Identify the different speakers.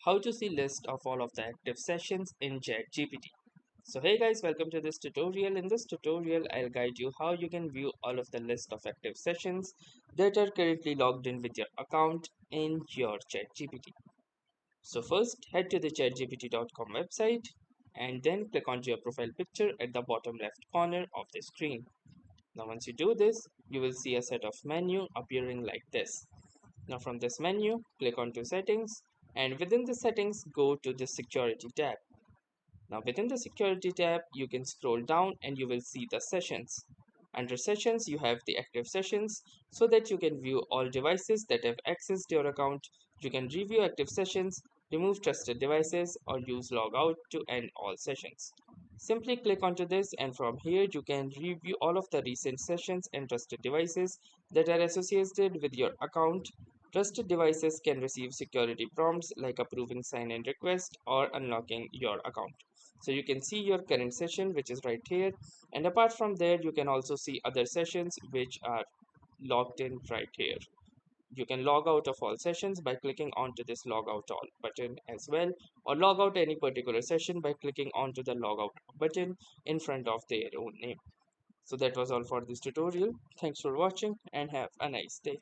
Speaker 1: How to see list of all of the active sessions in ChatGPT. So hey guys, welcome to this tutorial. In this tutorial, I'll guide you how you can view all of the list of active sessions that are currently logged in with your account in your ChatGPT. So first, head to the chatgpt.com website and then click onto your profile picture at the bottom left corner of the screen. Now once you do this, you will see a set of menu appearing like this. Now from this menu, click onto settings and within the settings, go to the security tab. Now within the security tab, you can scroll down and you will see the sessions. Under sessions, you have the active sessions so that you can view all devices that have accessed your account. You can review active sessions, remove trusted devices or use logout to end all sessions. Simply click onto this and from here you can review all of the recent sessions and trusted devices that are associated with your account. Trusted devices can receive security prompts like approving sign-in request or unlocking your account. So you can see your current session which is right here, and apart from there you can also see other sessions which are logged in right here. You can log out of all sessions by clicking onto this log out all button as well, or log out any particular session by clicking onto the log out button in front of their own name. So that was all for this tutorial. Thanks for watching and have a nice day.